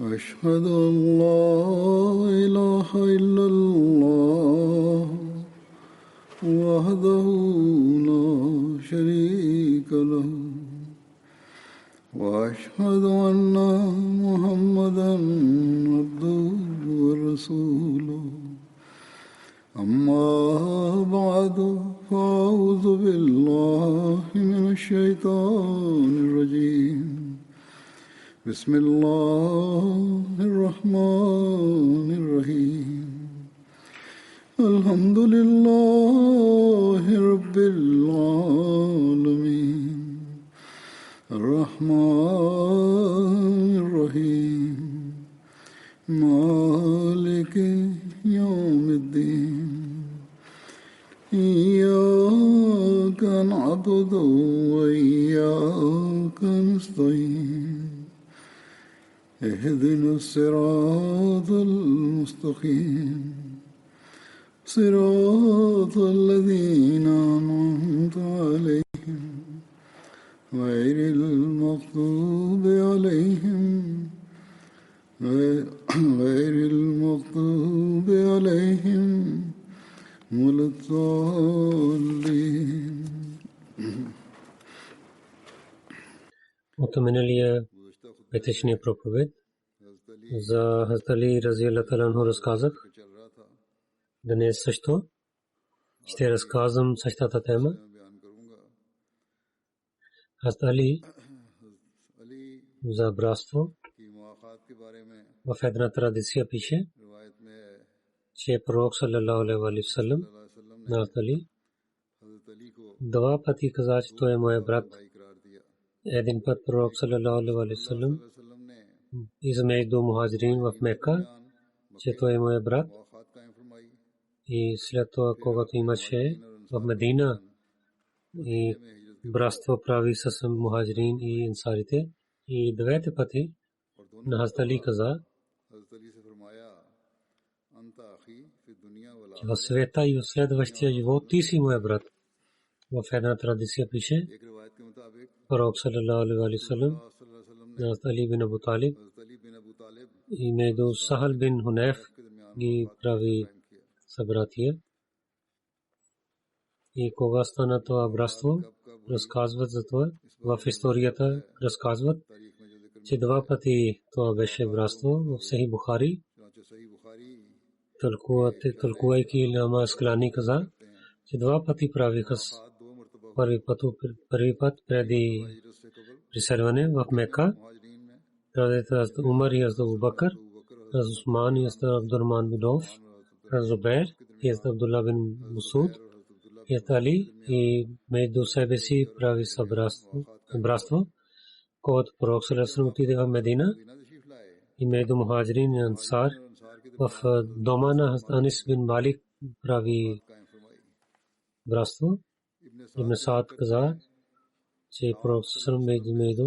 أشهد أن لا إله إلا الله وحده لا شريك له وأشهد أن محمدا عبده ورسوله أما بعد فأعوذ بالله من الشيطان الرجيم بسم الله الرحمن الرحيم الحمد لله رب العالمين الرحمن الرحيم مالك يوم الدين إياك نعبد وإياك نستعين اهدنا الصراط المستقيم صراط الذين أنعمت عليهم غير المغضوب عليهم ولا الضالين. От миналия петъчния проповед за Хазрат Али разияллаху анху разказах. Днес също ще разказвам същата тема. Хазрат Али за братство. В една традиция пише, че пророк саллалаху алейхи ва саллям на Хазрат Али два пъти каза, че той е моя брат. Един път пророк саллалаху алейхи ва саллям измежду мухаджирин в Мека, че той е моя брат. И след това, когато имаше в Медина и братство прави с мухаджирин и ансарите, и двете пъти на Хазрат Али каза, че в света и в следващия живот ти си моя брат. В една традиция пише, пророк саллалаху алейхи ва саллям на Хазрат Али бин Абу Талиб и между Сахал бин Хунайф ги прави събратия. И кога стана това братство, разказват за това. В историята разказват, че два пъти това беше братство в Сахих Бухари. Тълкувайки Илама Асклани каза, че два пъти правиха първи път преди преселване в Мека. Хазрат Умар и Хазрат Абу Бакър, Хазрат Усман и Хазрат Абдурахман бин Ауф, Хазрат Зубайр и Хазрат Абдулlah бин Масуд, Хазрат Али и между себе си прави братство. Когато пророк саллаллаху алейхи ва саллям отиде в Медина и между мухаджирин и ансар в дома на Хазрат Анис бин Малик прави братство. Ибн Саад каза, че пророк саллаллаху алейхи ва саллям между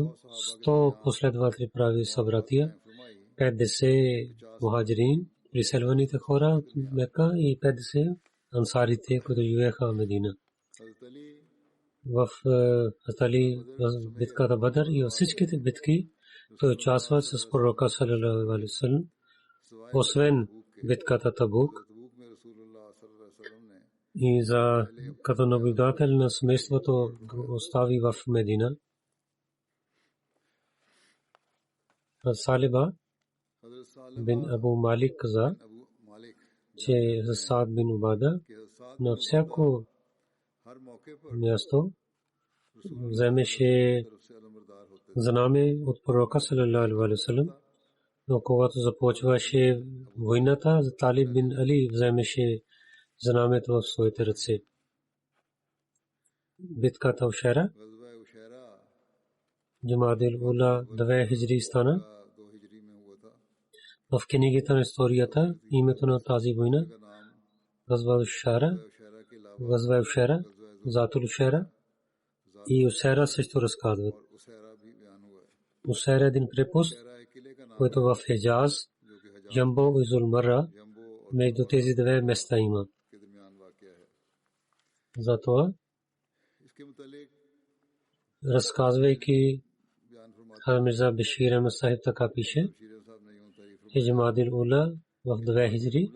100 последователи прави събратия, 50 мухаджирин, преселваните хора от Мека и 50 ансарите, които живееха в Медина. В Хазрат Али битката Бадър и във всичките битки той участва с пророка саллаллаху алейхи ва саллям, освен битката Табук. И за като наблюдател на семейството остави в Медина. Салиба бин Абу Малик каза, че Саад бин Убада на всяко място вземеше знаме от пророка саллаллаху алейхи ва саллям, но когато започваше войната, Талиб бин Али вземеше знамето в своите ръце. Битката Ушайра, Джамадил Ула 2 хиджри стана. В книгата на историята името на тази война Газва Ушайра, Затул Ушайра и Усайра също разказват. Усайра един крепост, който в Хиджаз, Ямбо и Зулмара, между тези две места има. Затова, разказвайки Мирза Башир Ахмад Сахиб така пише, Ижмадил Ула в 2 хиджри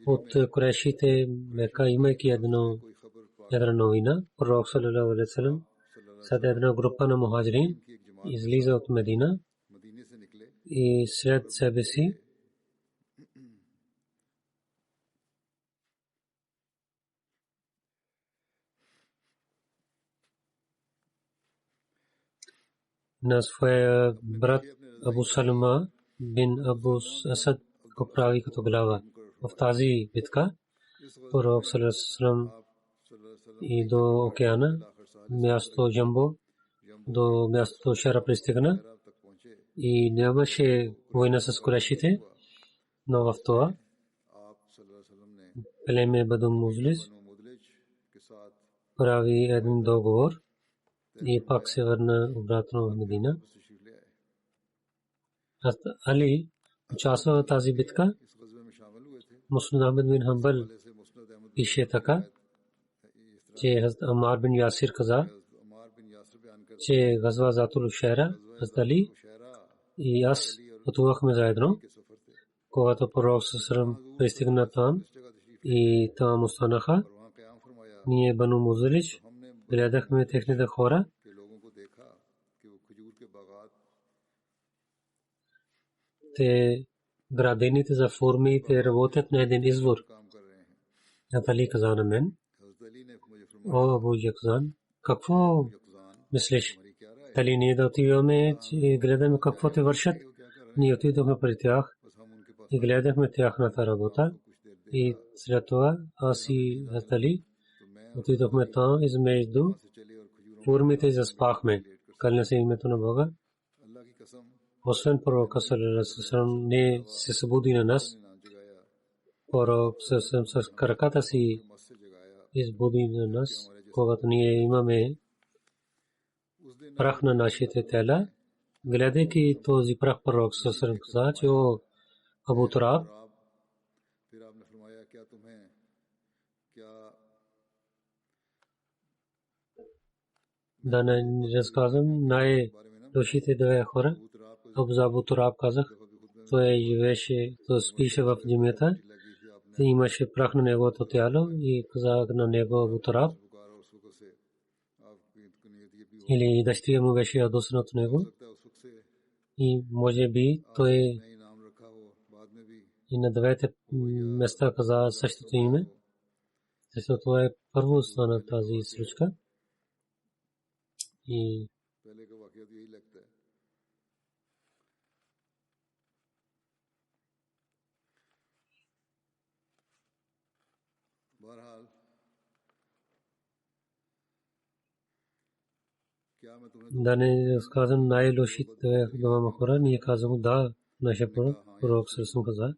от Курайшите Мека, имайки една новина. Пророк саллалаху алейхи ва саллям след една група на мухаджирин излиза от Медина и сред себе си на своя брат Абу Салма бин Абу Асад го прави като глава. В тази битка Пророк саллалаху алейхи ва саллям и до океана, място Джамбо, до мястото Шара пристигна и нямаше война с Курайшите, но в това племе Бану Музлиж прави един договор и пак се върна обратно в Медина. Али участва в тази битка. Муснад Ахмед бин Хамбал пише така, че Амар бин Ясир каза, че газва Затул Шера, Али и аз пътувахме заедно. Когато Пророк саллаллаху пристигна там и там останаха, ние Бану Музлиж гледахме техните хора. Те градените за форми, те работят на един извор. Али каза на мен: о, Абу Якзан, какво мислиш? Дали ние да отиваме и гледаме какво те вършат? Ние отидохме при тях и гледахме тяхната работа. И след това аз и Али отидохме там измежду формите и заспахме. Кълня се името на Бога. Освен Пророка саллаллаху алейхи ва саллям не се събуди на нас. Пророк с краката си избуди на нас, когато ние имаме прах на нашите тела. Гледайки този прах, Пророк саллаллаху алейхи ва саллям каза, че о Абу Тураб, да не разказвам най-лошите две хора. Абу Тураб казах, той живееше, той спише в джамията, имаше прах на неговото тяло и казах на него Абу Тураб, или дъщеря му беше ядосана от него и може би той и на двете места каза същото име, защото това е първо стана тази случка. И да не разказвам най-лошите двама хора, ние казваме да, нашия пророк саллаллаху каза.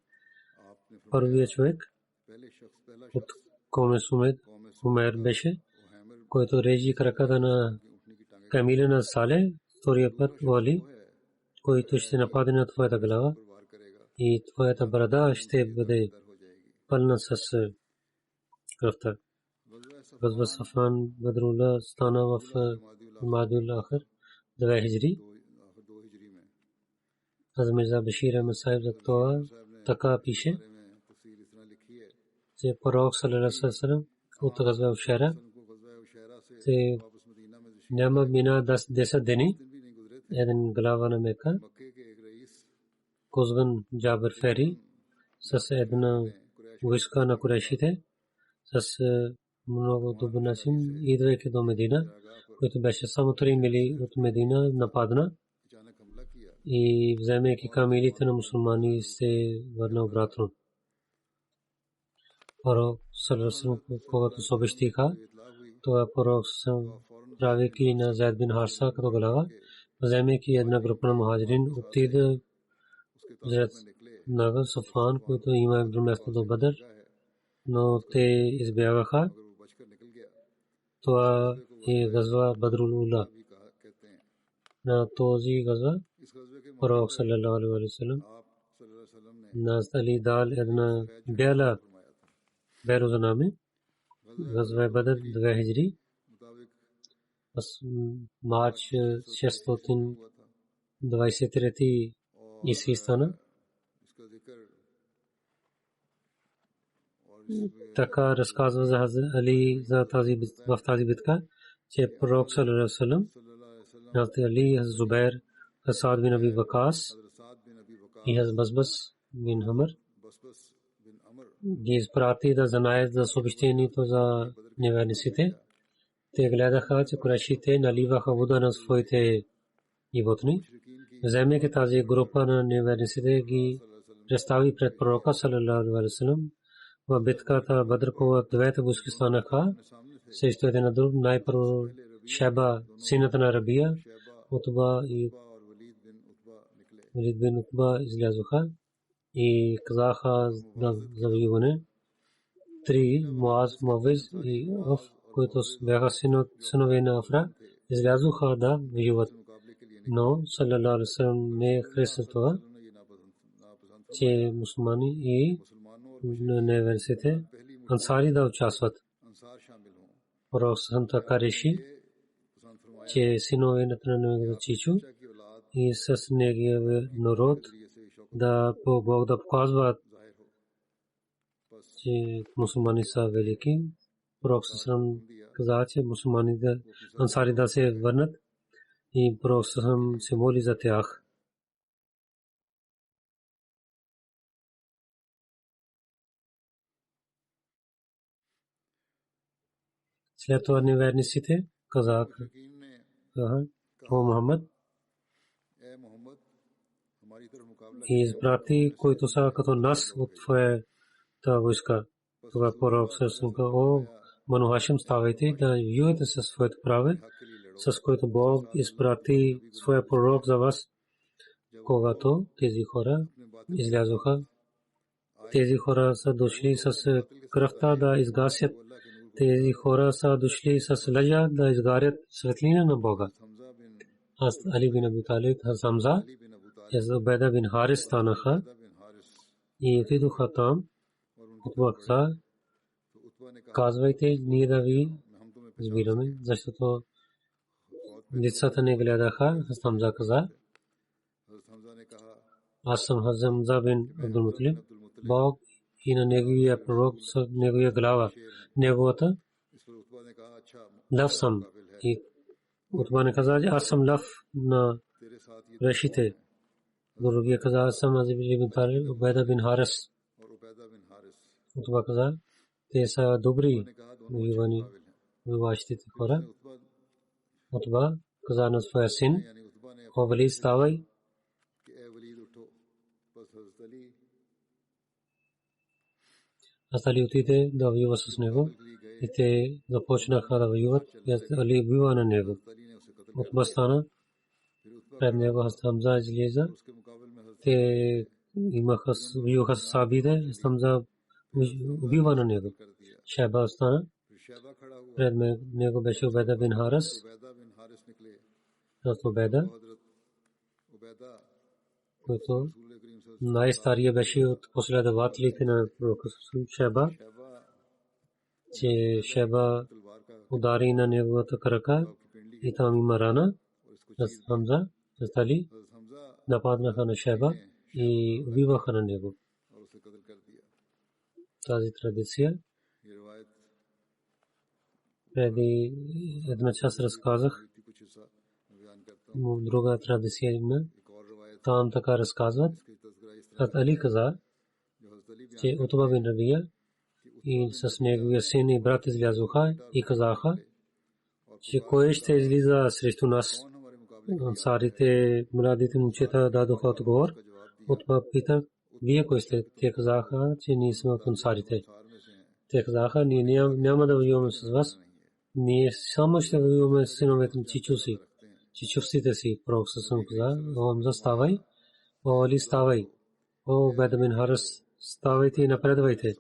Първият човек от Коме Умер беше, който режи краката на камила на Сале, втория път Вали, който ще нападне на твоята глава и твоята брада ще бъде пълна с кръвта. Газва Сафан Бадрула стана в Мадул Ахир 2 хиджри. Мирза Башир Ахмед Сахиб за това така пише, че Пророк саллаллаху алейхи ва саллям от Газва Шера се няма мина 10 дни, един глава на Мека, Кузбан Джабер Фери, с една войска на Курайшите, с много дубнасин, идвайки до Медина, който беше само 3 мили от Медина, нападна и вземайки камилите на мусулмани се върна обратно. Пророк саллаллаху алейхи ва саллям, когато се обещиха, това Пророк правейки на Зайд бин Харса като глава, вземайки една група на мухаджирин, отиде зред Нага Софан, който има едно място до Бадър, но те избягаха. Това е газва Бадрул Ула. На този газва Пророк саллаллаху алейхи ва саллям на Али дал една бело знаме, газва Бадър 2 хиджри. Марч 623 исви стана така разказва за Хазрат Али в тази битка, че пророк саллаллаху алейхи ва саллям, Хазрат Али, Хазрат Зубайр, Саад бин Аби Вакас и Хазрат Басбас бин Амр ги изпрати да знаят за съобщението за неверниците. Те гледаха, че курайшите наливаха вода на своите животни. Вземайки тази група на неверниците, ги представи пред пророка саллаллаху алейхи ва саллям. В битката Бадр, когато двете войски станаха срещу един на друг, най-първо Шайба, синът на Рабия, Утба и Валид бин Утба излязоха и казаха за воюване. Три, Муаз, Муавиз и Аф, които бяха синове на Афра, излязоха да воюват. Но саллаллаху алейхи ва саллям не хареса това, че мусулмани и неверниците ансари да участват. Пророк така реши, че синове на неговото чичо и с неговия народ да Бог да показват, че мусулмани са велики. Пророк сам каза, че мусулманите ансари да се върнат и пророк сам се моли за тях. След това неверниците казаха: о Мухаммад, и изпрати, които са като нас от твоята войска. Тогава пророк сам каза: о Бану Хашим, ставайте да воювате със своето праве, с което Бог изпрати своя пророк за вас. Когато тези хора излязоха, тези хора са дошли с кръвта да изгасят. Тези хора са дошли с лъжа да изгарят светлина на Бога. Аз Али бин Аби Талиб, Хамза и Убайда бин Харис станаха и отидоха там. Утба каза: казвайте, ние да ви избираме, защото децата не гледаха. Хамза каза: аз съм Хамза бин Абдул Муталиб. Бог и на неговия пророк с неговия глава, неговата лъв съм. И Утба не каза: аз съм лъв на решите. Другия каза: аз съм Азиб бин Талиб, Убайда бин Харис. Утба каза: те са добри воюващите хора. Утба каза на своя син: о Валид, ставай. Али отиде да воюва с него и те започнаха да воюват. Али убива на него. Утба стана пред него. Хамза излиза. Те воюваха с сабите. Хамза убива на него. Шайба стана. Пред него беше Убайда бин Харис. Убайда, който най-стария беше от последователите на пророка Шайба, че Шайба удари на неговата крака и там има рана. Хамза, Али нападнаха на Шайба и убиваха на него. Тази традиция преди една част разказах. Друга традиция има. Там така разказват. Али каза, че Утба бин Рабия и с неговия син и брат излязоха и казаха, че кой ще излиза срещу нас. Ансарите, младите момчета дадоха отговор. Утба пита: вие кой сте? Те казаха, че ние сме от ансарите. Те казаха: ние няма да воюваме с вас. Ние само ще воюваме с синовете на чичовците си. Пророк сам каза: о Хамза, ставай. О Али, ставай. О Убайда бин Харис, ставайте и напредвайте.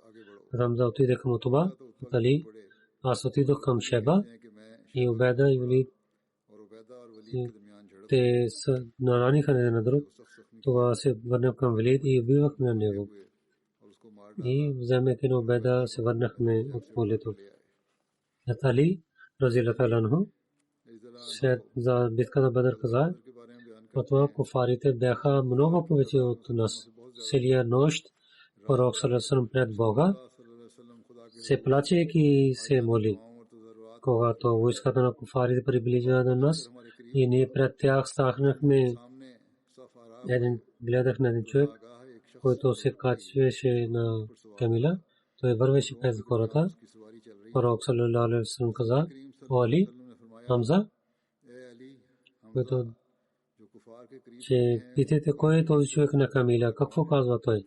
Хамза отиде към Утба. Али: аз отидох към Шайба и Убайда и Валид. Те се нараниха един на друг. Това се върна към Валид и убивахме на него. И вземайки на Убайда се върнахме от полето. Али разилата ланху след за битката Бадър каза: това куфарите бяха много повече от нас. Целия нощ пророк саллаллаху алейхи ва саллям пред Бога се плачейки се моли. Когато войската на куфарите приближава до нас и ние пред тях стахнахме, гледах на един човек, който се качваше на камила. Той вървеше пред хората. Пророк саллалаху алейхи ва саллям каза: "О Али, Хамза, който че питайте кой е този човек на камила, какво казва той?"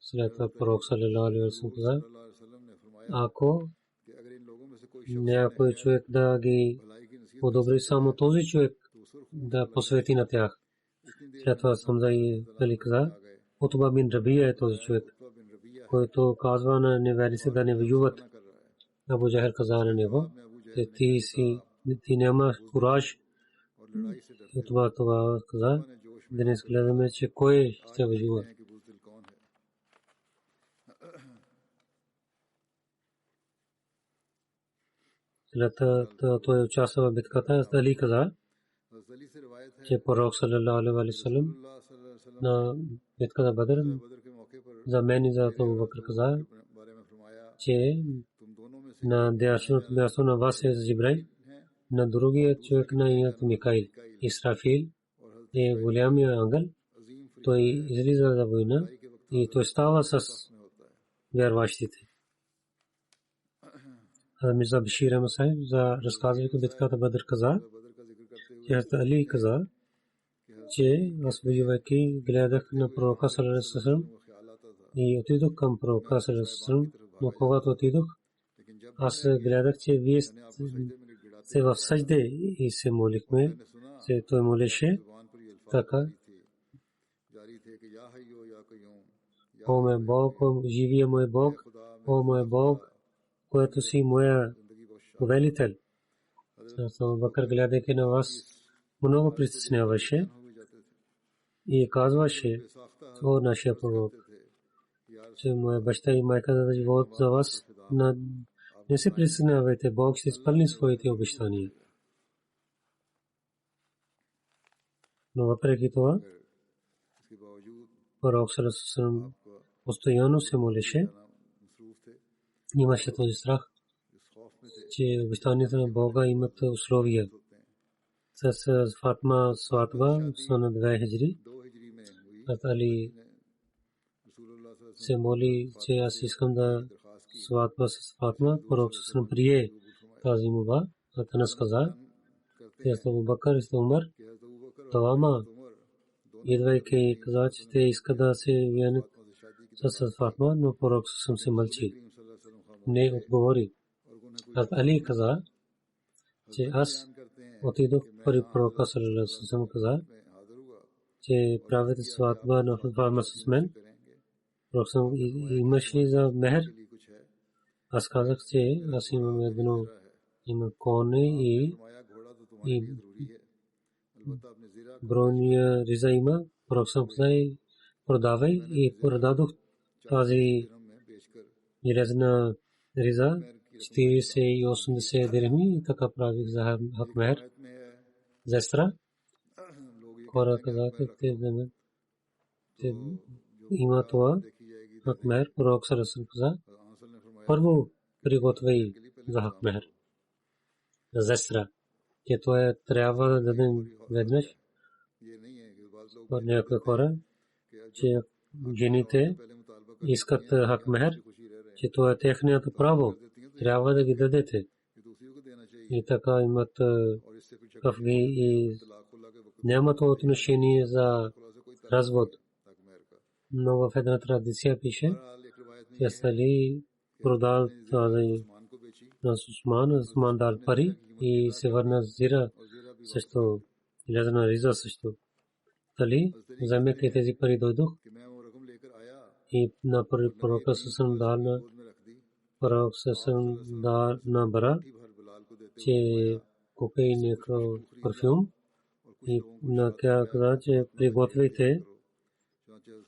След това пророк саллалаху алейхи ва саллям каза: "Ако някой човек да ги одобри, само този човек да посвети на тях." След това Хамза и Али каза: "Утба бин Рабия е този човек, който казва на неверниците да не воюват." Абу Джахел каза на него: "Ти нямаш кураж." Това каза: "Днес гледаме, че кой ще воюва." След това той участва в битката. Али каза, че пророк саллалаху алейхи ва саллям на битката Бадр за мен и за Абу Бакр каза, че на дясното място на вас е Джибраил, на другия човек на името Микаил. Исрафил е голямия ангел. Той излиза за война и той става с вярващите. Мирза Башир Ахмад Сахиб за разказвайки битката Бадр каза, че Али каза, че аз воювайки гледах на пророка саллалаху алейхи ва саллям и отидох към пророка саллалаху алейхи ва саллям, но когато отидох, аз гледах, че вие сте в сажде и се молихме, че той молеше така: "О мой Бог, живия мой Бог, о мой Бог, който си моя повелител." Абу Бакр гледайки на вас много притесняваше и казваше: "О нашия пророк, че моя баща и майка дадат живот за вас, не се притеснявайте, Бог ще изпълни своите обещания." Но въпреки това, пророк саллалаху алейхи ва саллям постоянно се молеше. Имаше този страх, че обещанията на Бога имат условия. С Фатма сватба на 2 хиджри, Али се моли, че аз искам да сватба с Фатма. Пророк саллаллаху алейхи ва саллям прие тази молба. Анас каза, че Абу Бакр и Умар двама идвайки каза, че те искат да се венят с Фатма, но пророк саллаллаху алейхи ва саллям се мълчи, не отговори. Али каза, че аз отидох при пророка саллаллаху алейхи ва саллям, каза, че правите сватба на Фатма с мен. Пророк саллаллаху алейхи ва саллям: "Имаш ли за мехер?" Аз казах, че аз имам едно коне и броня риза има. Пророк саллаллаху алейхи ва саллям: "Продавай." И продадох тази резна риза 40 и 80 дирхами и така правих за хак мехер. Зестра хора казаха, че има това хак мехер. Пророк саллаллаху алейхи ва саллям каза: "Първо приготвяй за хак мехер зестра, че това трябва да дадем веднъж." Някои хора, че жените искат хак мехер, че това е техният право, трябва да ги дадете. И така имат кафги и нямат отношение за развод. Но в една традиция пише, че Али продал тази на Усман дал пари и се върна зира също, лезна риза също. Али вземайки тези пари дойдох и на пророка саллаллаху алейхи ва саллям пророк саллаллаху алейхи ва саллям на бара, че купи някакъв парфюм и на тя каза, че приготвяйте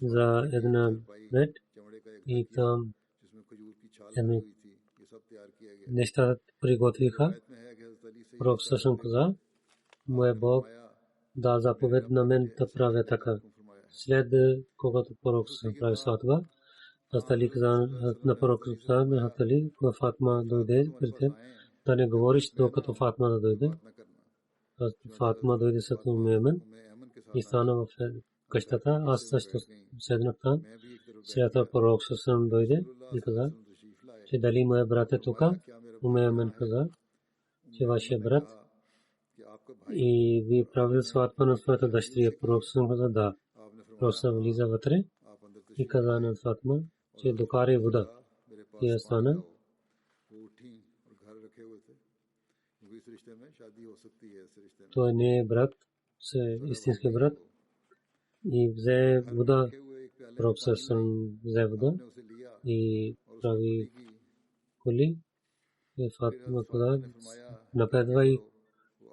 за една ред и там неща приготвиха. Пророк саллаллаху алейхи ва саллям каза: "Моя Бог да заповед на мен да правя така." След когато пророк саллаллаху алейхи ва саллям прави сватба, Астали казан на пророк на Астали, кога Фатма дойде пред теб, да не говориш докато Фатма да дойде. Фатма дойде с Умен и стана в къщата. Аз също седнах там. След това пророк съвсем дойде и каза, че дали моя брат е тук. Умен каза, че вашия брат и ви правил сватба на своята дъщеря. Пророк съвсем каза да. Пророк влиза вътре и каза на Фатма, че докара вода. Тя стана. Той не е брат, истински брат. И взе вода. Пророк съвсем взе вода и прави коли. И Фатма каза, напредвай.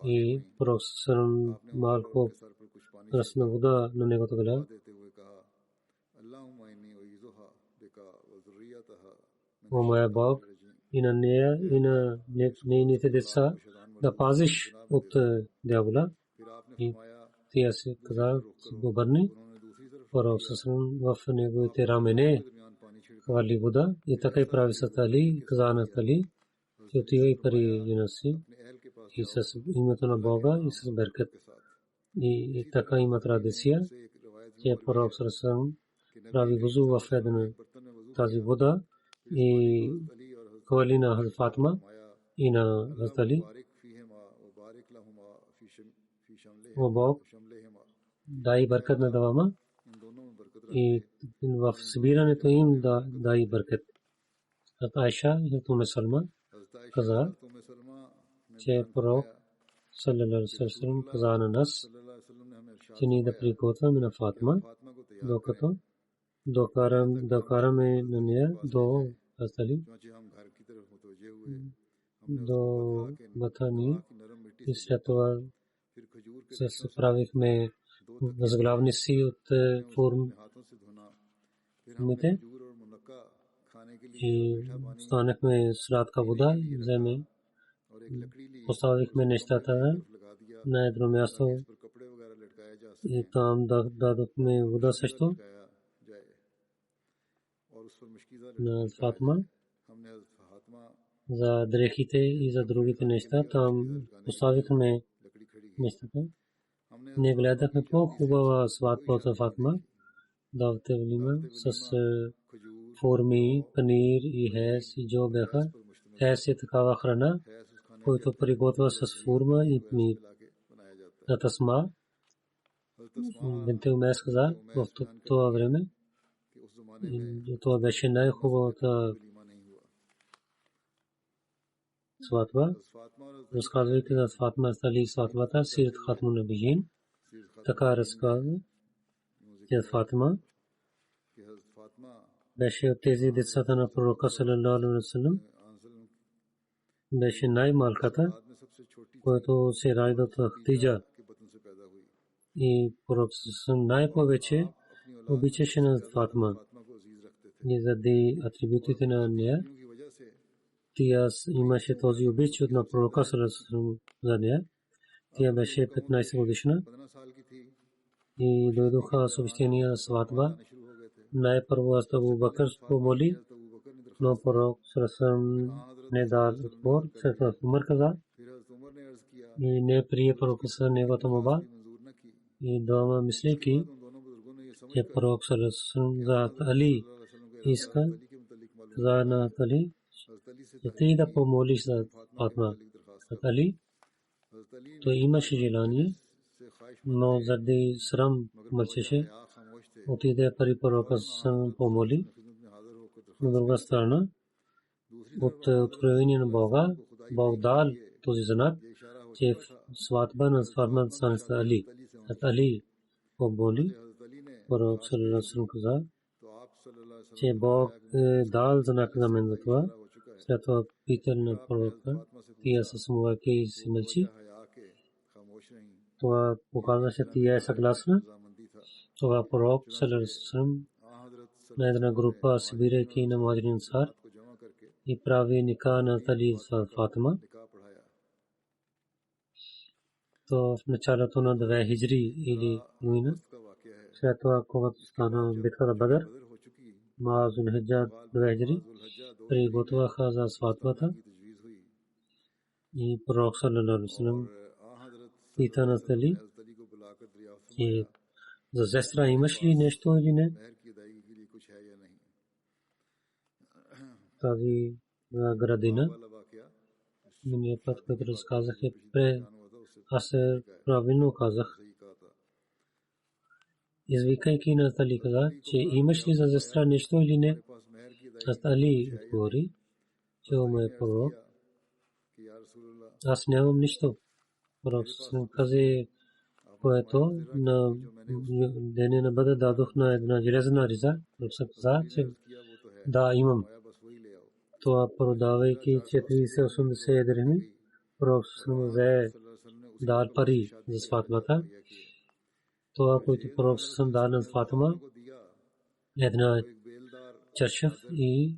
И пророк съвсем малко пръсна вода на негото глава. О моя Бог, и на нея, и на нейните деца да пазиш от дявола. И тя се каза, обърни. Пророк съвсем в неговите рамене хвърли вода и така и прави с Али, каза на Али, че отива и пари жена си и с името на Бога и с беркет. И така има традиция, че пророк съвсем прави вузу в една тази вода и хвърли на Фатма и на Али. О Бог, дай бъркат на двама и в събирането им дай бъркат. Айша и Уме Салма каза, че пророк саллалаху алейхи ва саллям каза на нас, че ние да приготвяме на Фатма, докато докараме на нея до Астали, до Батани и след това се правихме възглавници от формите и станахме сладка вода, вземе, поставихме нещата на едно място и там дадохме вода също на Фатма за дрехите и за другите неща. Там поставихме нещата. Не гледахме по-хубава сватба от Фатма. Давате влима с форми, панир и хес и джо беха. Хес е такава храна, който приготвя с форма и панир. На Тасма бинте Умейс каза в това време, това беше най-хубавата сватба. Разказвайки за Фатма стали сватбата, Сират Хатмун Набиин, така разказва, че Фатма беше от тези децата на пророка саллалаху алейхи ва саллям, беше най-малката, който се ражда от Хадиджа. И пророк най-повече обичаше на Фатма. И заради атрибутите на нея, тя имаше този обич на пророка за нея. Тя беше 15 годишна и дойдоха съобщения сватба. Най-първо Абу Бакр помоли, но пророк не дал отпор. След това Умар каза и не прие пророка с неговата молба. И дома мислейки, че пророк за Али иска, каза на Али, че ти да помолиш за Фатма. Али, той имаше желание, но заради срам мълчеше. Отиде при пророка помоли. На друга страна, от откровение на Бога, Бог дал този знак, че сватба на Фатма стане с Али. Али помоли, пророк саллалаху алейхи ва саллям каза, че Бог дал знак за мен за това. След това пита на пророка, тия се смувайки и си мълчи. Това показва, че тия е съгласна. Това пророк саллалаху алейхи ва саллям на една група събирайки на Мухаджирин Ансар и прави ника на Али с Фатма. То в началото на 2 хиджри или юина. След това, когато стана битка на Бадър, Мазулхиджа Бехджри приготвяха за сватбата и пророк саллалаху алейхи ва саллям пита на Али, че за сестра имаш ли нещо или не? Тази градина, миналия път, който разказах, аз правилно казах. Извикайки на Али каза, че имаш ли за сестра нещо или не? Али отговори, че ме е пророк. Аз нямам нищо. Пророк каза, което на деня на Бадър дадох на една железна риза. Пророк каза, че да, имам. Това продавайки 480 дирхами, пророк взе дал пари за сватбата. Това, което пророк дал на Фатима, една чаршаф и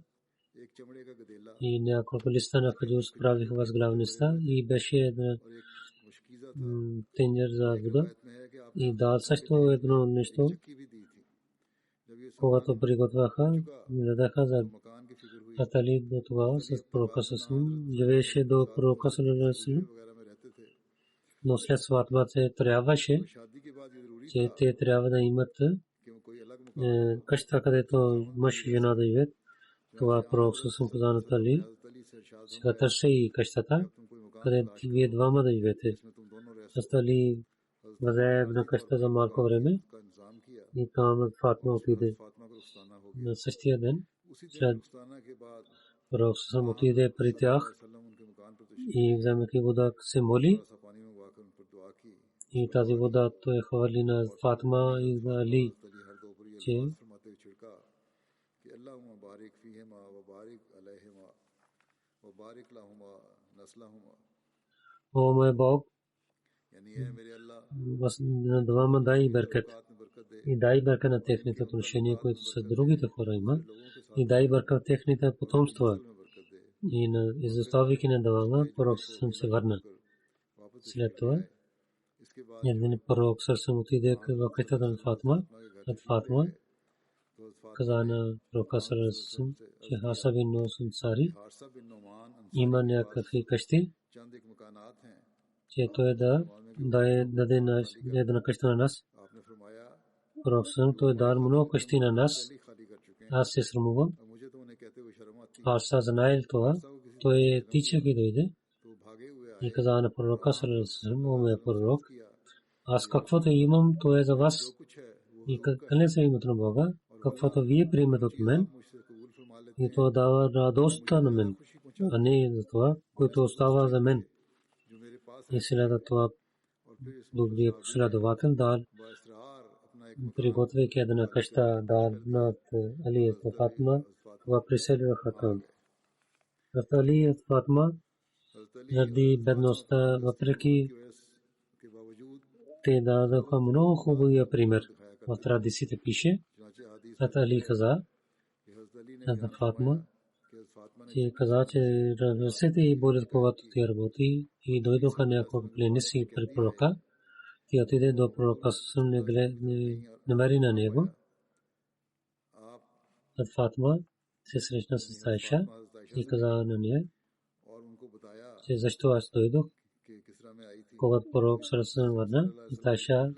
няколко листа на хаджур правиха възглавността и беше една тенджер за вода и дал също едно нещо, когато приготвяха, дадаха за Али до тогава с пророка Сасалам, живееше до пророка Сасалам, но след сватбата трябваше, че те трябва да имат къща, където мъж и жена да живеят. Това пророк Сасалам каза на Али, сега търси и къщата, където вие двама да живеете. Али взе на къща за малко време и там Фатима отиде. На същия ден, след пророк Сасалам отиде при тях и вземайки вода се моли. И тази вода той е хвърли на Фатима и на Али, че о мой Бог, на двама дай беркат и дай беркат на техните отношения, които с другите хора има, и дай беркат техните потомства. И изоставяйки на двама, пророк се върна. След това един пророк Сасалам отиде в къщата на Фатима. Фатима каза на пророка Сасалам, че Хаса бин Ансари има някакви къщи, че той да даде на една къща на нас. Пророк Сасалам, той даде много къщи на нас. Аз се срамувам. Хаса знаел това. Той тичайки дойде и каза на пророка Сасалам, о мой пророк, аз каквото имам, то е за вас. И къде се името на Бога, каквото вие приемете от мен, и то дава радостта на мен, а не за това, което остава за мен. И след това добрият последовател дал, приготвяйки една къща, дал над Али и Фатима, това преселваха там. Али и Фатима, заради бедността, въпреки те дадоха много хубавия пример. В традициите пише, Али каза на Фатима, че каза, че ръцете й болят, когато тя работи, и дойдоха няколко пленници при пророка. Тя отиде до пророка, не намери на него. Фатима се срещна с Айша и каза на нея, че защо аз дойдох. Когато пророк Сасалам върна, Айша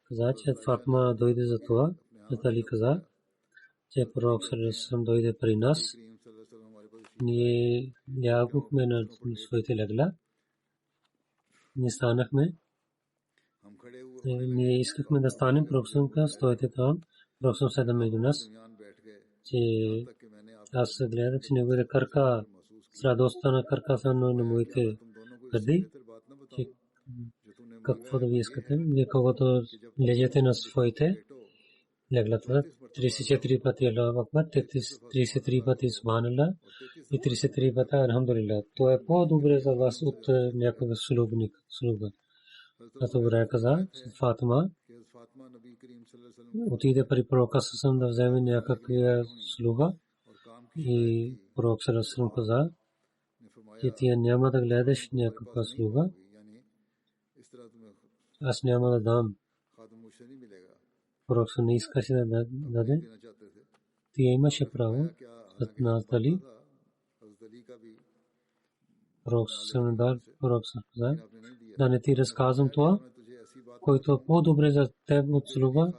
каза, че Фатима дойде за това. Али каза, че пророк Сасалам дойде при нас. Ние лягохме на своите легла. Ние станахме. Ние искахме да станем. Пророк Сасалам стоите там. Пророк Сасалам седа между нас. Че аз гледах, че неговите кръка с радостта на крака са на моите гърди. Какво да ви искате? Вие когато лежете на своите леглата, 34 пъти Аллаху Акбар, 33 пъти Субханаллах и 33 пъти Алхамдулилlah. То е по-добре за вас от някакъв слуга. Зато Бурая каза, Фатима отиде при пророка Сасалам да вземе някакъв слуга и пророк Сасалам каза, че ти няма да гледаш някаква слуга. Аз няма да дам. Пророк не искаше да даде. тия имаше право на дали пророк съм дал, пророк съм казал, да не ти разказвам това, който е по-добре за теб от слуга,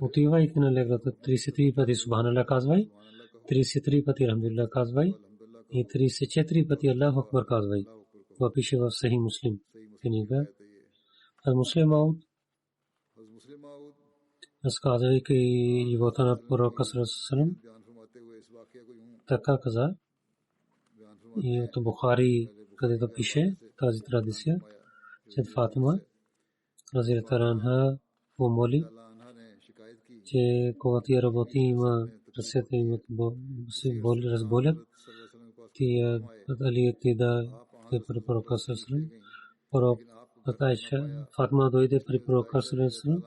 отивайки на леглата 33 пъти Субханалlah казвай, 33 пъти Алхамдулилlah казвай и 34 пъти Аллаху Акбар казвай. Това пише в Сахих Муслим книга. Муслим Ауд разказвайки живота на пророка саллаллаху така каза и от Бухари, където пише тази традиция, че Фатима разилата ранха помоли, че когато я работи има ръцете имат боли, разболят, тия дали ти да те при пророка саллаллаху пророк Фатима дойде при пророка саллаллаху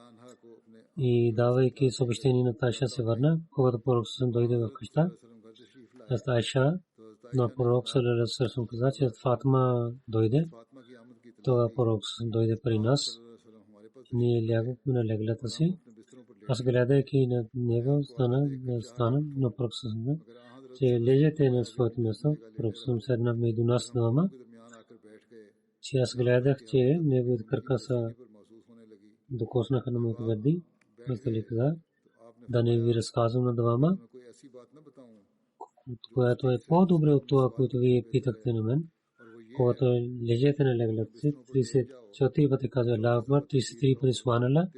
и давайки съобщение на Айша се върна, когато пророк саллаллаху дойде в къща. Айша на пророк саллаллаху каза, че Фатима дойде. Това пророк дойде при нас. Ние лягахме на леглата си. Аз гледайки на него стана на пророк саллаллаху, че лежете на своето място. Пророк саллаллаху седна между нас двама. Че аз гледах, че неговите крака са докоснаха на моите гърди. Аз каза, да не ви разказвам на двама, което е по-добре от това, което вие питахте на мен. Когато лежете на леглата си, 34 пъти казва Аллаху Акбар, 33 пъти Субханалlah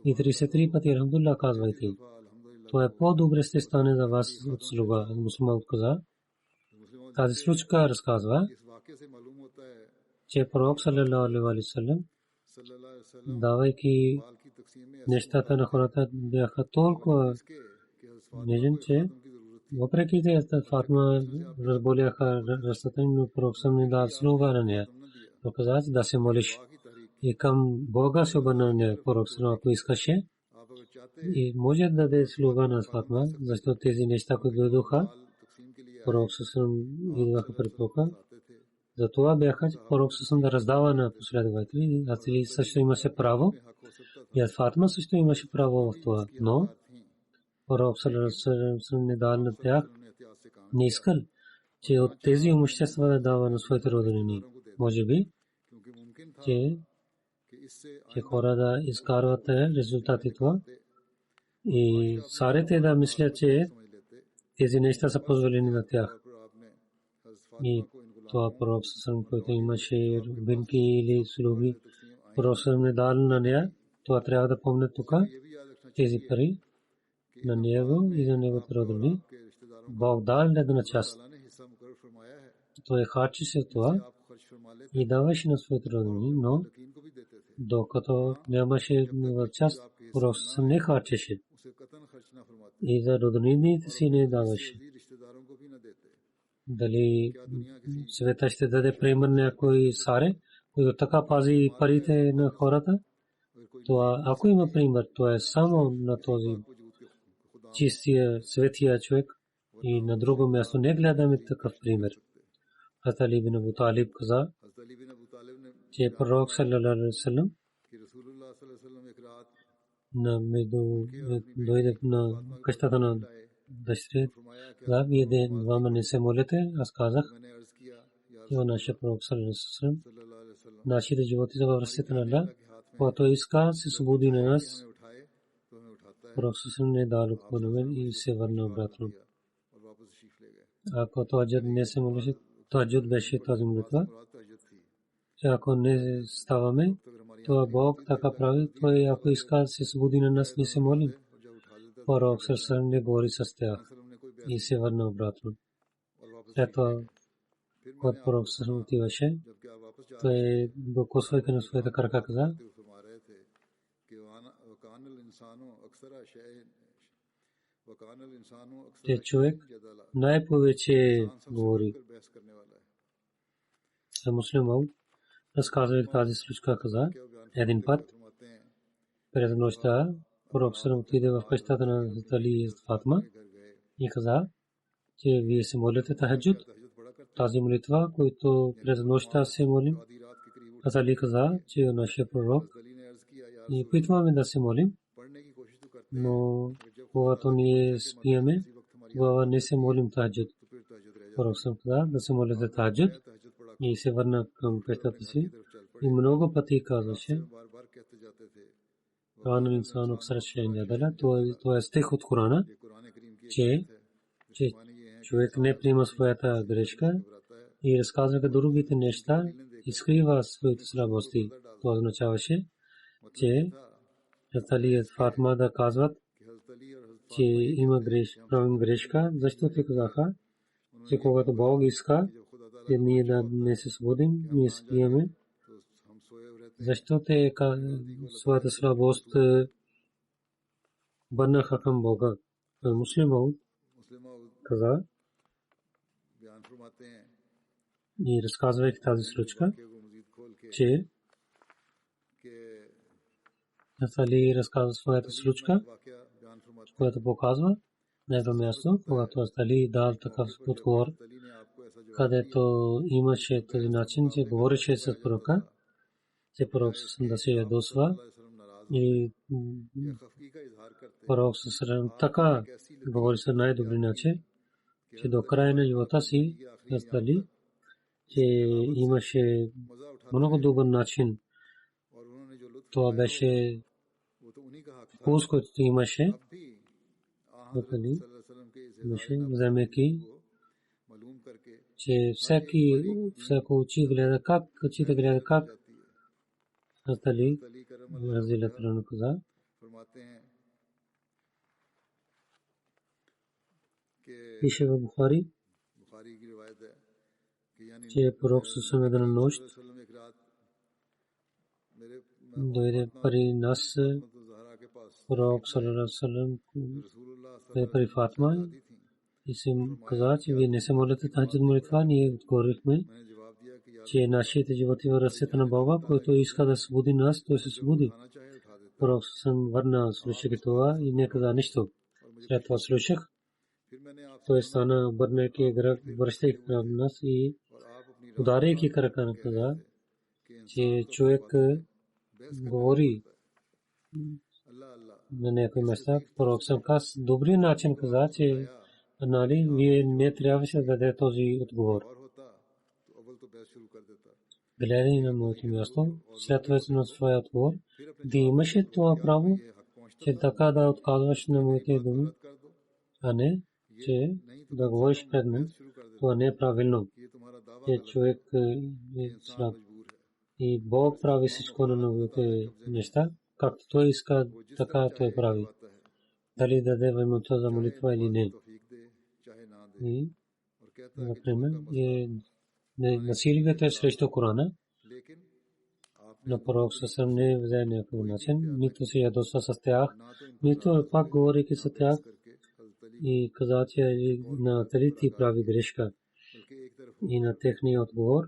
и 33 пъти Алхамдулилlah казвайте. Това е по-добре ще стане за вас от слуга. Мусулман каза. Тази случка разказва, че пророк саллаллаху алейхи ва саллям, давайки нещата на хората, бяха толкова нежен, че въпреки че Фатима разболяха ръцете, но пророк не дал слуга на нея. Пророк каза да се молиш и към Бога се обърна на нея. Пророк ако искаше и може да даде слуга на Фатима, защото тези неща, които дойдоха, пророк идваха при пророка. Затова бяха пророк да раздава на последователи. Али също имаше право и Фатима също имаше право в това. Но пророк не дал на тях, не искал, че от тези имущества да дава на своите роднини. Може би, че хора да изкарват резултати това и сарите да мислят, че тези неща са позволени на тях. И това пророк който имаше рубинки или слуги, пророк не дал на нея, това трябва да помнят тук, тези пари на него и за неговите роднини. Бог дал една част. Той харчи се това и даваше на своите роднини, но докато нямаше част, пророк не харчеше и за роднините си не даваше. Дали света ще даде пример някой саре, който така пази парите на хората? Това, ако има пример, то е само на този чистия, светия човек и на друго място не гледаме такъв пример. Хазрат Али бин Абу Талиб каза, че пророк саллаллаху алейхи ва саллям дойде на къщата на дъщеря. Да, вие двама не се молите. Аз казах, че нашия пророк саллаллаху алейхи ва саллям, нашите животи са във ръцете на Аллах, когато иска се свободи на нас. Пророк саллаллаху не дал отклонение и се върна обратно. Ако таджуд не се молеше, таджуд беше тази молитва. Ако не ставаме, то Бог така прави. Той ако иска се свободи на нас, не се молим. Пророк саллаллаху не говори с тях и се върна обратно. След това, когато пророк саллаллаху отиваше, той докосвайки на своята крака каза, че човек най-повече говори. За Муслим Ауд разказвайки тази случка каза, един път през нощта пророк отиде в къщата на Али и Фатима и каза, че вие се молите тахаджуд, тази молитва, която през нощта се молим. Али каза, че нашия пророк и питваме да се молим, но когато ние спиеме, тогава не се молим таджуд. Пророк съм каза да се моля за таджуд и се върна към пещата си. И много пъти казваше Кан инсан аксар шейн ядала, това е стих от Корана, че човек не приема своята грешка и разказва другите неща и скрива своите слабости. Това означаваше, че Али и Фатма да казват, че има грешка, защото те казаха, че когато Бог иска, че ние да не се сводим, ние спиеме, защото те своята слабост бърнаха към Бога. Муслим каза и разказвайки тази случка, че Али разказва своята случка, която показва на едно място, когато Али дал такъв отговор, където имаше този начин, че говореше с пророка, че пророк да се ядосва и пророк така говори с най-добри начин, че до края на живота си Али, че имаше много добър начин. Това беше вкус, който имаше, вземайки, че всяко очи гледа как, очите гледа как Али разилата каза, пише в Бухари, че пророк със една нощ дойде при нас, пророк саллаллаху алейхи ва саллям при Фатма и се каза, че вие не се молите таджуд молитва. Ние отговорихме, че нашите животи в ръцете на Бога, който иска да събуди нас, той се събуди. Пророк съм върна, слушайки това и не каза нищо. След това слушах, той стана обърнайки гръб, връщайки към нас и ударяйки крака на каза, че човек говори на някои места. Пророк съм каза, добри начин каза, че нали, вие не трябваше да даде този отговор. Гледай на моето място, след това на своя отговор, да имаше това право, че така да отказваш на моите думи, а не, че да говориш пред мен. Това не е правилно, че човек е слаб. И Бог прави всичко на новите неща, както той иска, така той прави. Дали даде времето за молитва или не. И, например, насилието е срещу Корана, но пророк съвсем не взе някакъв начин, нито се ядосва с тях, нито пак говорейки с тях и каза, че на Али ти прави грешка. И на техния отговор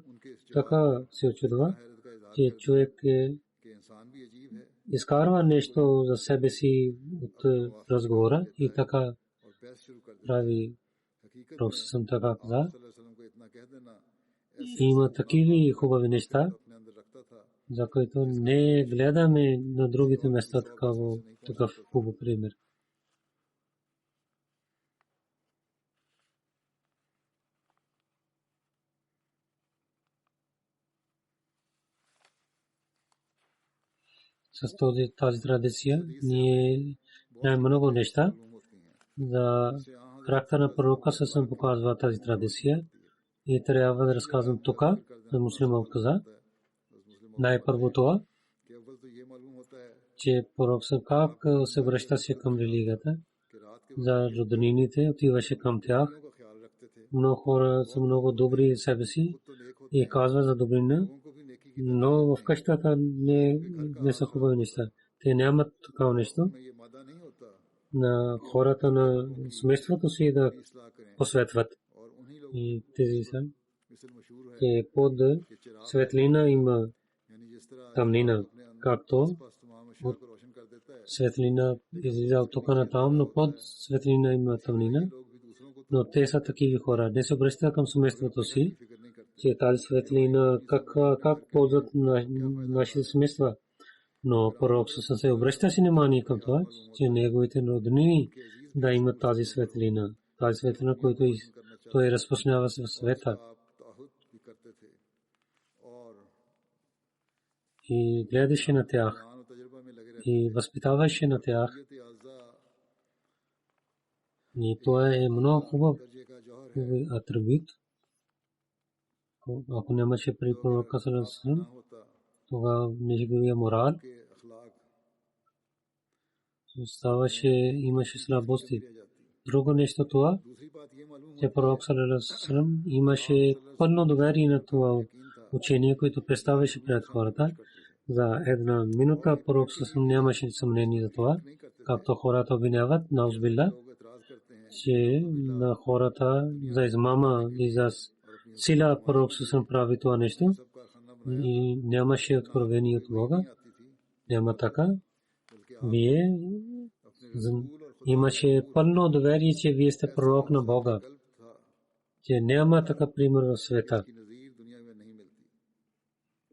така се очудва, че човек изкарва нещо за себе си от разговора и така прави. Пророк съм така каза. Има такива хубави неща, за които не гледаме на другите места такъв хубав пример. С тази традиция ние знаем много неща. За характер на пророка съм показва тази традиция и трябва да разказвам тук на муслима каза. Най-първо това, че пророк съм как се връща се към религията. За роднините отиваше към тях. Много хора са много добри себе си и казва за добрина, но в къщата не са хубави неща. Те нямат такова нещо. На хората на семейството си да посветват. И тези са, че под светлина има тъмнина, както от светлина излиза от тук на там, но под светлина има тъмнина. Но те са такива хора. Не се обръщат към семейството си, че тази светлина как ползват нашите семейства. Но пророк се обръща си внимание към това, че неговите роднини да имат тази светлина. тази светлина, която той разпространява в света. И гледаше на тях и възпитаваше на тях. И това е много хубав атрибут. Ако нямаше при пророка саллаллаху алейхи ва саллям, тогава неговия морал ставаше, имаше слабости. Друго нещо това, че пророк саллаллаху алейхи ва саллям имаше пълно доверие на това учение, което представяше пред хората. За една минута пророк саллаллаху алейхи ва саллям нямаше съмнение за това, както хората обвиняват наузбилла, че на хората за измама и за сила пророк саллаллаху алейхи ва саллям прави това нещо и нямаше откровение от Бога. Няма така. Вие имаше пълно доверие, че вие сте пророк на Бога, че няма така пример в света.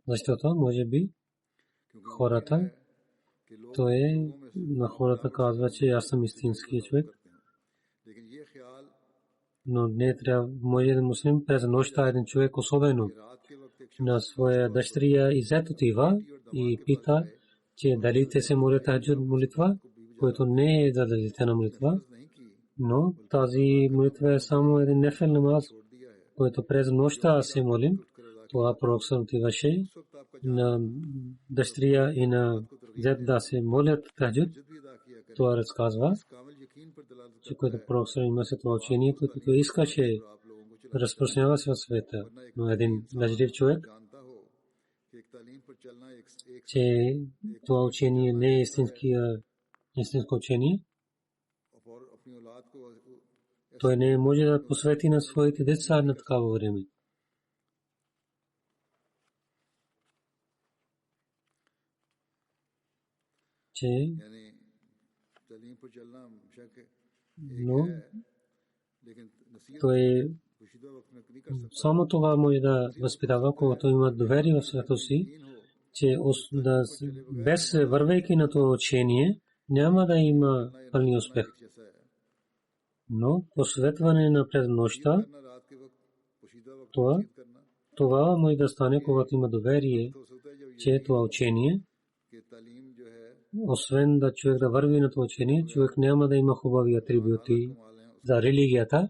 Защото може би хората, на хората казва, че аз съм истински човек. Но не трябва, може да муслим през нощта един човек особено на своя дъщеря и зет отива и пита, че дали те се молят таһаджуд молитва, което не е задължителна молитва, но тази молитва е само един нефел намаз, който през нощта се молим. Това пророк отиваше на дъщеря и на зет да се молят таһаджуд. Това разказва, че който пророк имаше това учение, което искаше разпространява се в света. Но един лъжлив човек, че това учение не е истинско учение, той не може да посвети на своите деца на такава време. Че но той само това може да възпитава, когато има доверие в света си, че без вървейки на това учение няма да има пълен успех. Но посветване на през нощта, това може да стане, когато има доверие, че това учение, освен да човек да върви на това учение, човек няма да има хубави атрибути за религията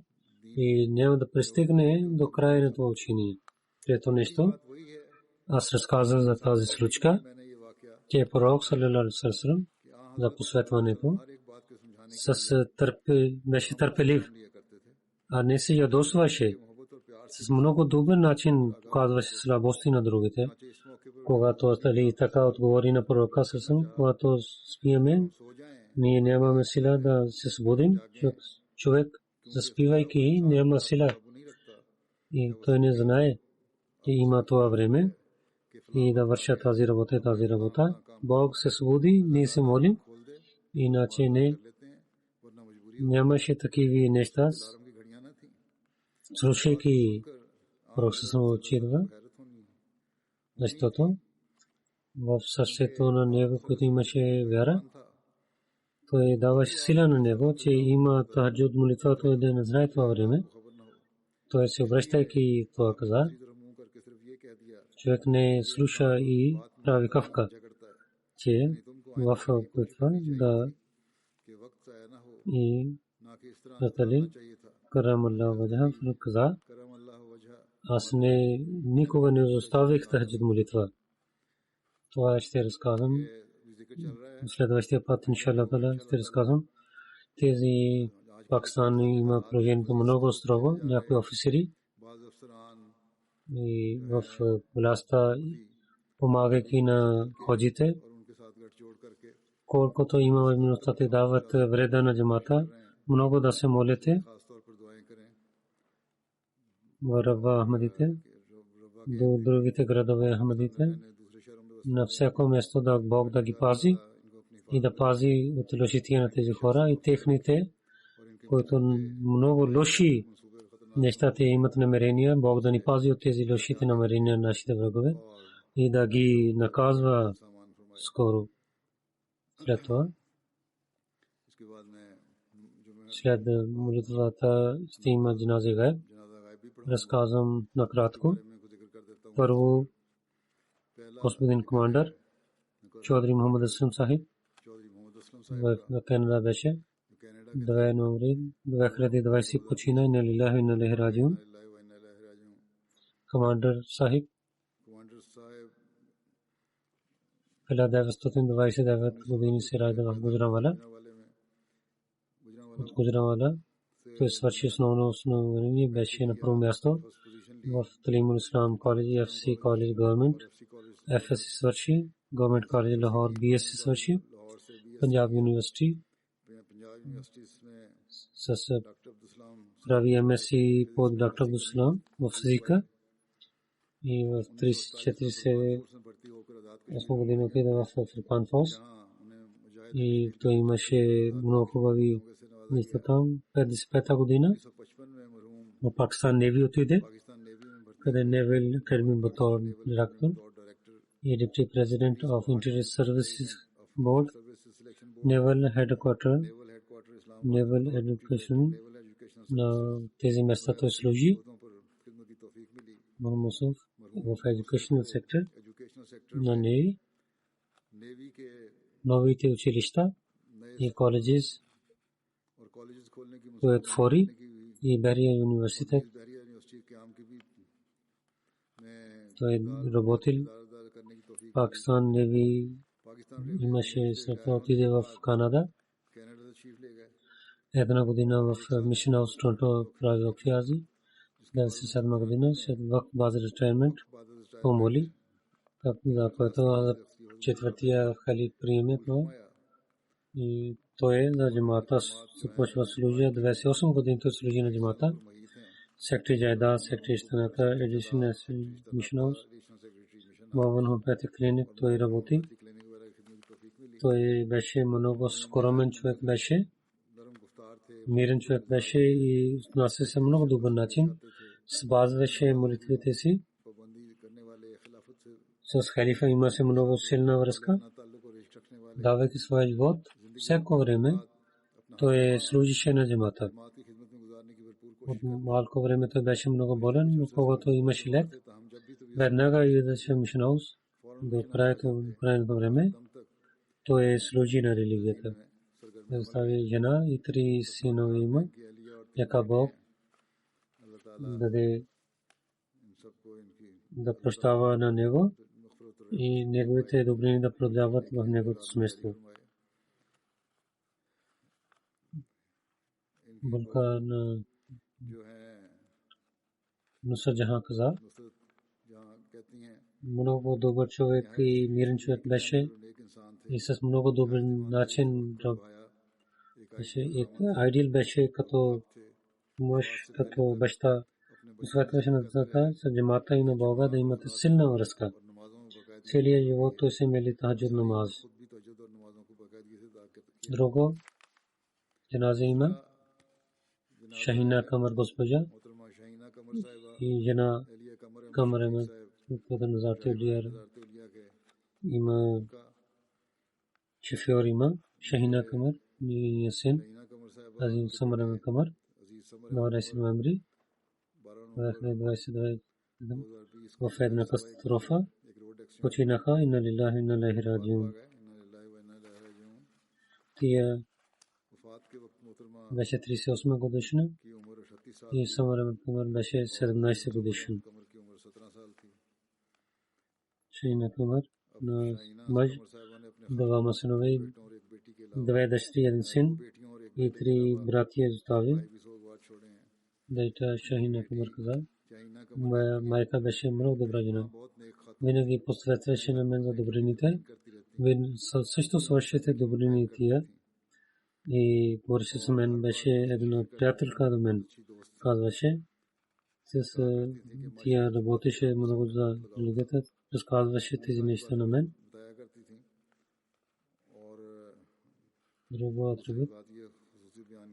и няма да пристигне до края на това учение. Трето нещо, аз разказах за тази случка, че пророк саллаллаху алейхи ва саллям за посветването беше търпелив, а не се ядосваше. С много добър начин казваше слабости на другите. Когато така отговори на пророка саллаллаху алейхи ва саллям, когато спиеме, ние нямаме сила да се събудим. Човек, заспивайки, няма сила. И той не знае, че има това време и да върша тази работа. Бог се събуди, ние се молим, иначе не. Нямаше такива неща. Слушайки пророк учитва, защото в сърцето на него, който имаше вяра, той даваше сила на него, че има таһаджуд молитва, той да не знае това време. Той се обръщайки това каза, човек не слуша и прави кафка, че в молитва да и натали карам Аллах ваджха каза, аз никога не оставих таһаджуд молитва. Това ще разказвам следващия път, иншаллах таала ще разказвам. Тези Пакистан има положението много строго, някои офицери и в властта помагайки на ходжите, колкото има възможността те дават вреда на джамата, много да се молите в Рава Ахмадите, до другите градове Ахмадите, на всяко място да Бог да ги пази и да пази от лошите на тези хора и техните, които много лоши неща те имат намерения, Бог да ни пази от тези лошите намерения на нашите врагове и да ги наказва скоро. След това След молитвата ще има джаназе гайб. Разказвам накратко. Първо, господин командър Чодри Мохаммад Аслам Сахиб в Канада беше 2 ноември 2020 почина. Инна лилляхи ва инна илайхи раджиун. Командър Сахиб 1929 години се ражда в Гуджранвала. От Гуджранвала той свърши основно беше на първо място в Талимул Ислам коледж, FC коледж Government, FSC свърши, Government коледж Лахор, BSc свърши, Панджаб Юниверсити с прави MSc под доктор Абдусалам в физика и в 1948 година отида в Африкан Фос и той имаше много хубави неща там. 55-та година в Пакистан Неви отиде, къде Naval Academy батор директор и Deputy President of Interior Services Board, Naval Headquarter, Naval Education на тези места той служи. Мусов в Educational Sector на Navy, новите училища и коледжи, които Фори и Берия университет. Той работил Пакистан Неви, имаше след това отиде в Канада. Една година в Mission House Toronto прави офиази. 1997 година след база ретайрмент помоли, за което четвъртия халиф приеме това и той е за джамата започва служи. 28 години той служи на джамата. Сектори Джайда, сектори Штаната, Edition Mission House, Мован Хомпети клиник той работи. Той беше много скромен човек беше, мирен човек беше и отнася се много добър начин. Спазваше молитвите си. С халифа имаше много силна връзка. Давайки своя живот, всяко време той служише на джамата. От малко време той беше много болен, но когато имаше лек, веднага идваше в Mission House. До крайното време той служи на религията. Остави жена и 3 синове има. Нека Бог да прощава на него и неговите добрини да продължават в неговото семейство. Булка на Нусрат Джахан каза, много добър човек и мирен човек беше и с много добър начин беше. Идеал беше като мъж, като баща. Посветваше на децата с джамата и на Бога да имате силна връзка. Целият живот той се мели тахаджуд намаз. Друго джаназе има Шахина Камар госпожа и жена Камар има който назарте улияр има шофьор има Шахина Камар и син Азим Самаран Камар на 10 ноември 2022 в една катастрофа починаха. Инна лилляхи ва инна илайхи раджиун. Тя беше 38 годишна и Самаран Камар беше 17 годишна. Шахина Камар на мъж, двама синове, 2 дъщери, 1 син и 3 братя остави. Дайта Шахина Камар каза, моя майка беше много добра жена. Винаги посветваше на мен за добрините. Също свършите добрини тия. И говореше с мен, беше една приятелка до мен. Казваше, с тия работеше много за религията. Разказваше тези неща на мен. Друго атрибут.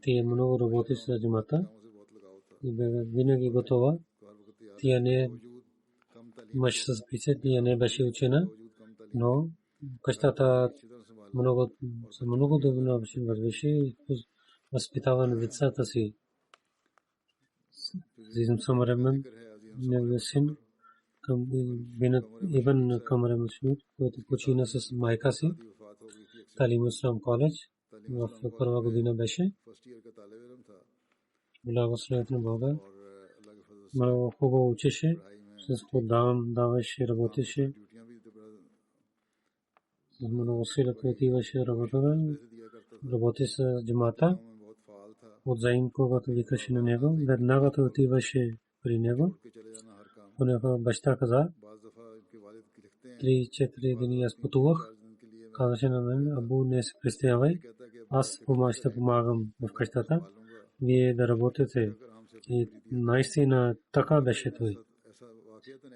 Тия много работеше за джамата. И винаги готова. Тя не мъж с писе, тя не беше учена, но къщата много добре вървеше. възпитава на децата си. Азизм Самаремен, неговия син, Ибн Камар Мушмир, който почина с майка си, Талим Ислам коледж, в първа година беше. Благословен на Бога. Много хубаво учеше, с Куран даваше, работеше. Много сила отиваше, работи с джамата. От Заин, когато викаше на него, веднага той отиваше при него. Понякога баща каза, 3-4 дни аз пътувах. Казаше на мен, Абу, не се притеснявай, аз ще помагам в къщата. Вие да работите. И наистина така беше той.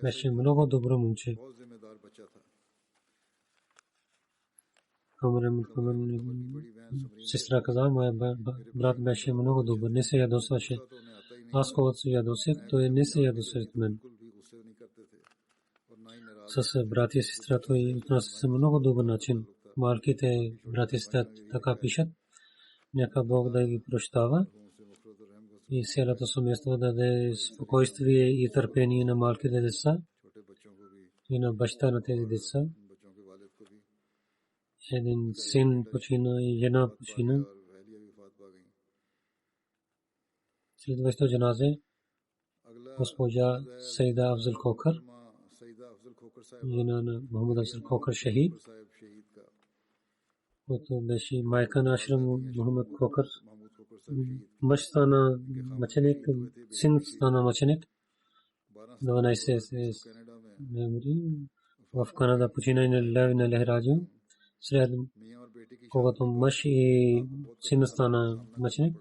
Беше много добро момче. Сестра каза, моя брат беше много добър, не се ядосваше. Аз когато се ядосех, той не се ядоса от мен. С брат и сестра той отнася се много добър начин. Малките брати и сестра така пишат. Нека Бог да ги прощава и цялото семейство да даде спокойствие и търпение на малките деца и на баща на тези деца. Един син почина и жена почина. Следващото джаназе госпожа Сайда Афзал Кокър, жена на Мохамед Афзал Кокър шахид, който беше майка на Ашрам Мохамед Кокър. Мъж стана мъченик, син стана мъченик. 12 в Канада почина и на Лехраджо. След когато мъж и син стана мъченик,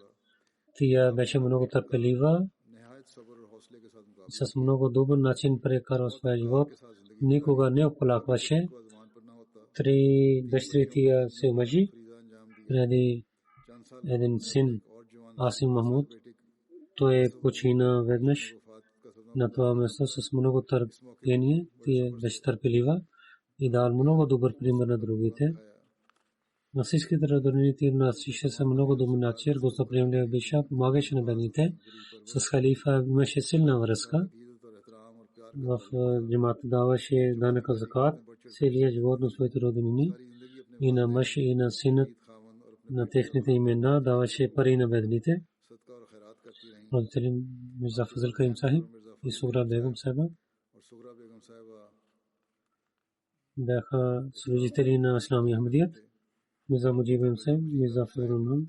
тя беше много търпелива, с много добър начин прекарва своя живот. Никога не оплакваше. 3 дъщери тя се омъжи. Преди един син, Асим Махмуд, той почина веднъж на това място с много търпение. Тя беше търпелива и дал много добър пример на другите. На всичките роднините на всички са много добър начин. Гостоприемлив беше, помагаше на бедните. С халифа имаше силна връзка. В джамата даваше данъка закат, целия живот на своите роднини и на мъж и на синът на техните имена даваше пари на бедните. Родители Мирза Фазил Карим Сахиб и Сугра Бегам Саиба бяха служители на Ислами Ахмадият. Мирза Муджиб Саиб, Мирза Фазил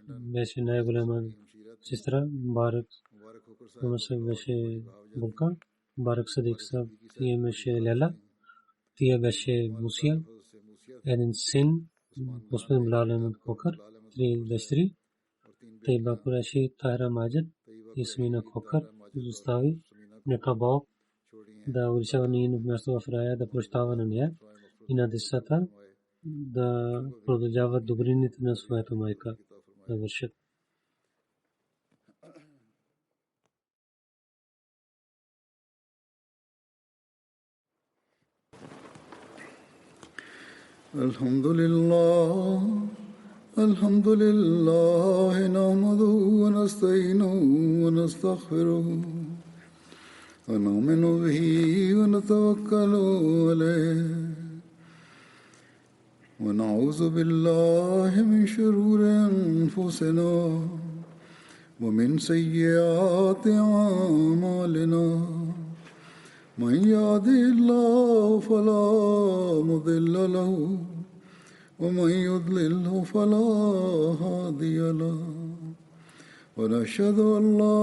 беше най-голяма сестра. Барак Мусаиб беше Булка. Барак Садик Саб имаше Лела. Тя беше Мусия. Един син, господин Билал Ахмед Кокър, 3 дъщери. Тайба Кураши, Тайра Маджид и Смина Кокър изостави. Нека Бог да увеличава нейното място в рая, да прощава на нея и на децата да продължават добрините на своята майка да вършат. الحمد لله نحمده ونستعينه ونستغفره ونؤمن به ونتوكل عليه ونعوذ بالله من شرور أنفسنا ومن سيئات أعمالنا من يهده الله فلا مضل له ومن يضلله فلا هادي له ونشهد أن لا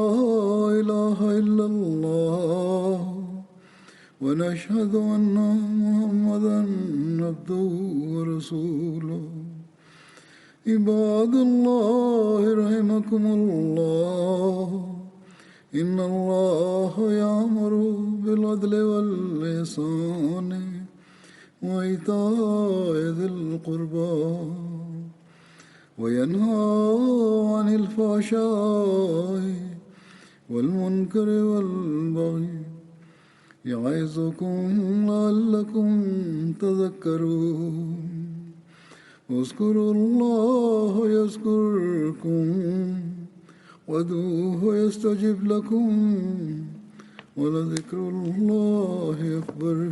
إله إلا الله ونشهد أن محمدا عبده ورسوله عباد الله رحمكم الله إن الله يأمر بالعدل والإحسان وإيتاء ذي القربى وينهى عن الفحشاء والمنكر والبغي يعظكم لعلكم تذكرون واذكروا الله يذكركم وادعوه يستجب لكم ولذكر الله أكبر.